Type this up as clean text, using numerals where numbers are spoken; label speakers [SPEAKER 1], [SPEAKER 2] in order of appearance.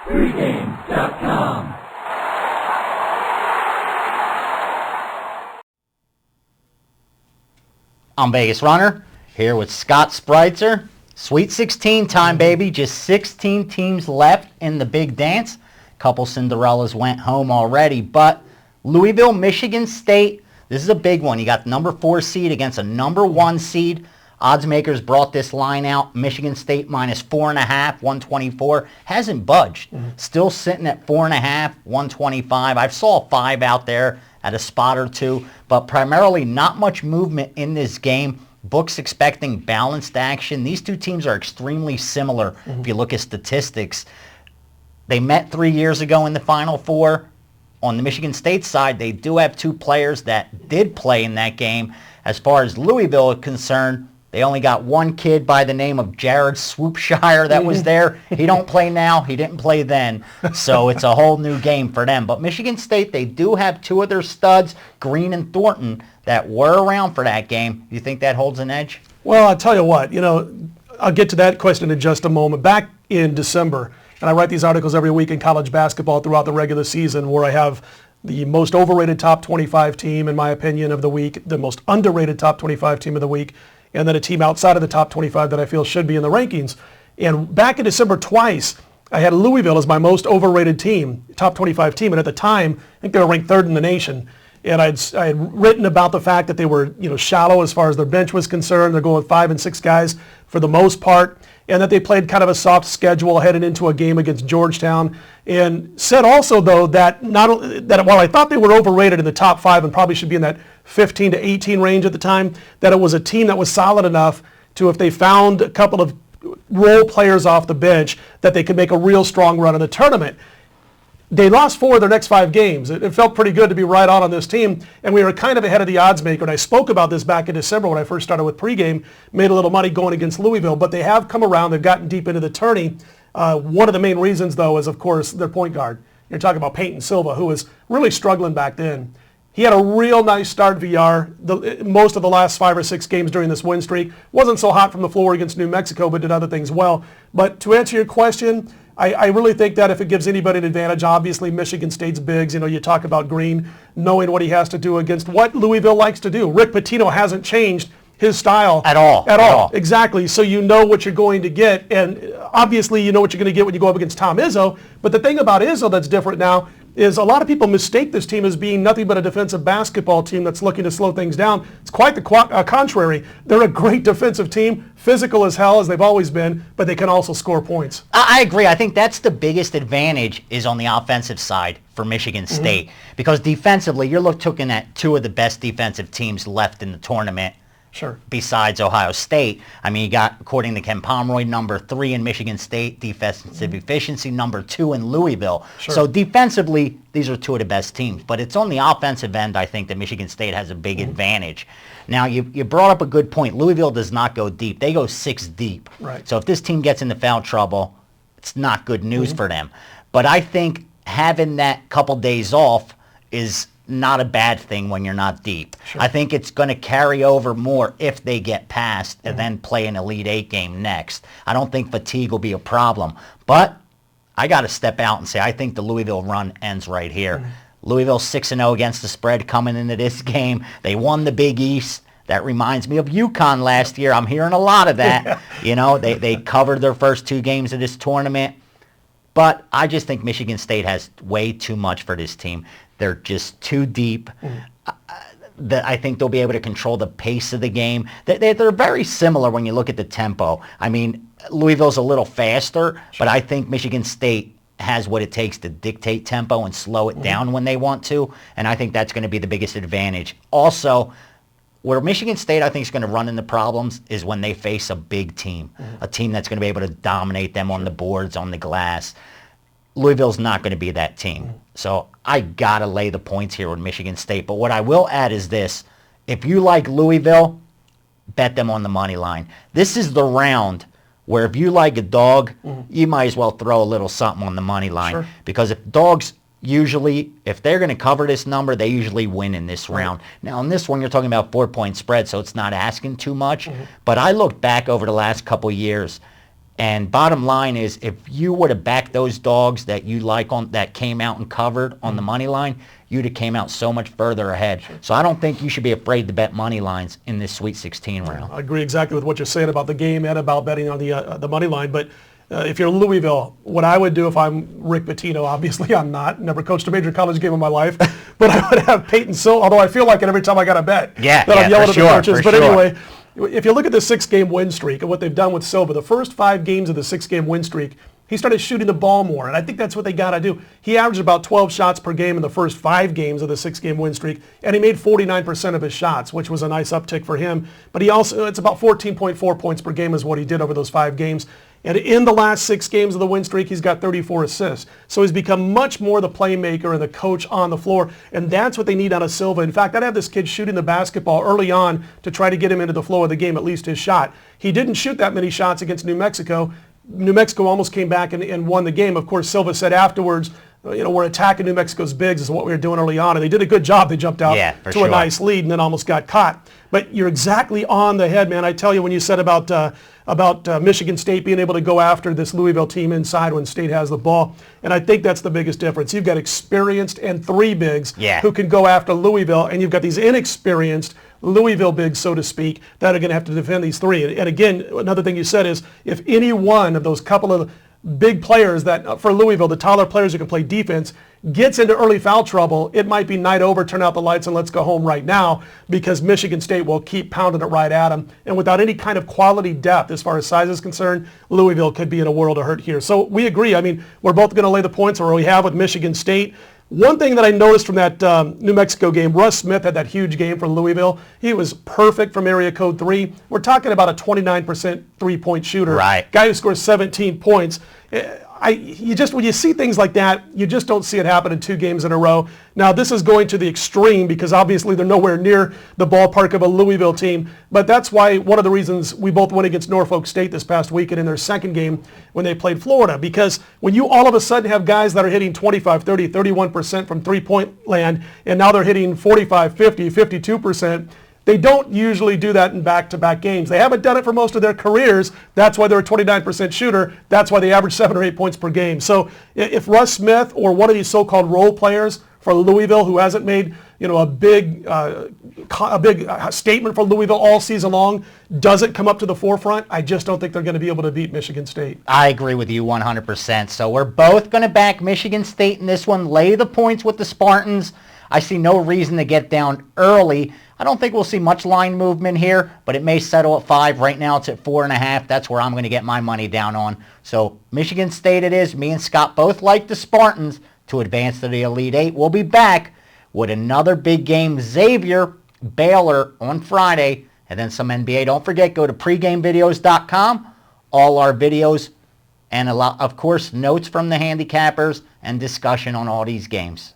[SPEAKER 1] Pregame.com.
[SPEAKER 2] I'm Vegas Runner, here with Scott Spreitzer. Sweet 16 time, baby. Just 16 teams left in the big dance. Couple Cinderellas went home already, but Louisville, Michigan State, this is a big one. You got the number 4 seed against a number 1 seed. Odds makers brought this line out. Michigan State minus 4.5, 124. Hasn't budged. Still sitting at 4.5, 125. I saw 5 out there at a spot or two, but primarily not much movement in this game. Books expecting balanced action. These two teams are extremely similar if you look at statistics. They met 3 years ago in the Final Four. On the Michigan State side, they do have 2 players that did play in that game. As far as Louisville is concerned, they only got 1 kid by the name of Jared Swoopshire that was there. He don't play now. He didn't play then. So it's a whole new game for them. But Michigan State, they do have 2 of their studs, Green and Thornton, that were around for that game. You think that holds an edge?
[SPEAKER 3] Well, I'll tell you what. I'll get to that question in just a moment. Back in December, and I write these articles every week in college basketball throughout the regular season where I have the most overrated top 25 team, in my opinion, of the week, the most underrated top 25 team of the week, and then a team outside of the top 25 that I feel should be in the rankings. And back in December twice, I had Louisville as my most overrated team, top 25 team, and at the time, I think they were ranked 3rd in the nation. And I had written about the fact that they were shallow as far as their bench was concerned. They're going with 5 and 6 guys for the most part, and that they played kind of a soft schedule headed into a game against Georgetown. And said also, though, that while I thought they were overrated in the top 5 and probably should be in that 15 to 18 range at the time, that it was a team that was solid enough to, if they found a couple of role players off the bench, that they could make a real strong run in the tournament. They lost 4 of their next 5 games. It felt pretty good to be right on this team, and we were kind of ahead of the odds maker. And I spoke about this back in December when I first started with pregame, made a little money going against Louisville, but they have come around. They've gotten deep into the tourney. One of the main reasons, though, is, of course, their point guard. You're talking about Peyton Silva, who was really struggling back then. He had a real nice start VR. Most of the last 5 or 6 games during this win streak. Wasn't so hot from the floor against New Mexico, but did other things well. But to answer your question, I really think that if it gives anybody an advantage, obviously Michigan State's bigs. You talk about Green, knowing what he has to do against what Louisville likes to do. Rick Pitino hasn't changed his style.
[SPEAKER 2] At all.
[SPEAKER 3] Exactly. So you know what you're going to get. And obviously you know what you're going to get when you go up against Tom Izzo. But the thing about Izzo that's different now is a lot of people mistake this team as being nothing but a defensive basketball team that's looking to slow things down. It's quite the contrary. They're a great defensive team, physical as hell, as they've always been, but they can also score points.
[SPEAKER 2] I agree. I think that's the biggest advantage is on the offensive side for Michigan State, because defensively, you're looking at 2 of the best defensive teams left in the tournament.
[SPEAKER 3] Sure.
[SPEAKER 2] Besides Ohio State. I mean, you got, according to Ken Pomeroy, number 3 in Michigan State, defensive efficiency, number 2 in Louisville.
[SPEAKER 3] Sure.
[SPEAKER 2] So defensively, these are 2 of the best teams. But it's on the offensive end, I think, that Michigan State has a big advantage. Now, you brought up a good point. Louisville does not go deep. They go 6 deep.
[SPEAKER 3] Right.
[SPEAKER 2] So if this team gets into foul trouble, it's not good news for them. But I think having that couple days off is not a bad thing when you're not deep.
[SPEAKER 3] Sure.
[SPEAKER 2] I think it's going to carry over more if they get past and then play an Elite 8 game next. I don't think fatigue will be a problem. But I got to step out and say I think the Louisville run ends right here. Louisville 6-0 against the spread coming into this game. They won the Big East. That reminds me of UConn last year. I'm hearing a lot of that. They covered their first 2 games of this tournament. But I just think Michigan State has way too much for this team. They're just too deep. I think they'll be able to control the pace of the game. They're very similar when you look at the tempo. I mean, Louisville's a little faster, but I think Michigan State has what it takes to dictate tempo and slow it down when they want to, and I think that's going to be the biggest advantage. Also, where Michigan State, I think, is going to run into problems is when they face a big team, a team that's going to be able to dominate them on the boards, on the glass. Louisville's not going to be that team. So I got to lay the points here with Michigan State. But what I will add is this. If you like Louisville, bet them on the money line. This is the round where if you like a dog, you might as well throw a little something on the money line.
[SPEAKER 3] Sure.
[SPEAKER 2] Because if dogs usually, if they're going to cover this number, they usually win in this round. Now, in this one, you're talking about 4-point spread, so it's not asking too much. But I looked back over the last couple years, And bottom line is, if you would have backed those dogs that you like that came out and covered on the money line, you'd have came out so much further ahead. So I don't think you should be afraid to bet money lines in this Sweet 16 round.
[SPEAKER 3] I agree exactly with what you're saying about the game and about betting on the money line. But if you're Louisville, what I would do if I'm Rick Pitino, obviously I'm not, never coached a major college game in my life, but I would have Peyton Silva, although I feel like it every time I got a bet.
[SPEAKER 2] Yeah,
[SPEAKER 3] I'm yelling at the coaches. But
[SPEAKER 2] sure.
[SPEAKER 3] Anyway, if you look at the 6-game win streak and what they've done with Silva, the first 5 games of the 6-game win streak, he started shooting the ball more, and I think that's what they got to do. He averaged about 12 shots per game in the first 5 games of the 6-game win streak, and he made 49% of his shots, which was a nice uptick for him. But he also, it's about 14.4 points per game is what he did over those 5 games. And in the last 6 games of the win streak, he's got 34 assists. So he's become much more the playmaker and the coach on the floor, and that's what they need out of Silva. In fact, I'd have this kid shooting the basketball early on to try to get him into the flow of the game, at least his shot. He didn't shoot that many shots against New Mexico. New Mexico almost came back and won the game. Of course, Silva said afterwards, we're attacking New Mexico's bigs is what we were doing early on, and they did a good job. They jumped out to a nice lead and then almost got caught. But you're exactly on the head, man. I tell you, when you said about Michigan State being able to go after this Louisville team inside when State has the ball, and I think that's the biggest difference. You've got experienced and 3 bigs who can go after Louisville, and you've got these inexperienced Louisville bigs, so to speak, that are going to have to defend these 3. And again, another thing you said is if any one of those couple of big players that, for Louisville, the taller players who can play defense, gets into early foul trouble, it might be night over, turn out the lights, and let's go home right now, because Michigan State will keep pounding it right at them. And without any kind of quality depth as far as size is concerned, Louisville could be in a world of hurt here. So we agree. I mean, we're both going to lay the points where we have with Michigan State. One thing that I noticed from that New Mexico game, Russ Smith had that huge game for Louisville. He was perfect from area code 3. We're talking about a 29% three-point shooter.
[SPEAKER 2] Right.
[SPEAKER 3] Guy who scores 17 points. When you see things like that, you just don't see it happen in 2 games in a row. Now, this is going to the extreme because obviously they're nowhere near the ballpark of a Louisville team. But that's why one of the reasons we both went against Norfolk State this past weekend in their 2nd game when they played Florida. Because when you all of a sudden have guys that are hitting 25, 30, 31% from three-point land, and now they're hitting 45, 50, 52%, they don't usually do that in back-to-back games. They haven't done it for most of their careers. That's why they're a 29% shooter. That's why they average 7 or 8 points per game. So if Russ Smith or one of these so-called role players for Louisville who hasn't made a big statement for Louisville all season long doesn't come up to the forefront, I just don't think they're going to be able to beat Michigan State.
[SPEAKER 2] I agree with you 100%. So we're both going to back Michigan State in this one, lay the points with the Spartans. I see no reason to get down early. I don't think we'll see much line movement here, but it may settle at 5. Right now it's at 4.5. That's where I'm going to get my money down on. So Michigan State it is. Me and Scott both like the Spartans to advance to the Elite 8. We'll be back with another big game, Xavier, Baylor on Friday, and then some NBA. Don't forget, go to pregamevideos.com. All our videos and, of course, notes from the handicappers and discussion on all these games.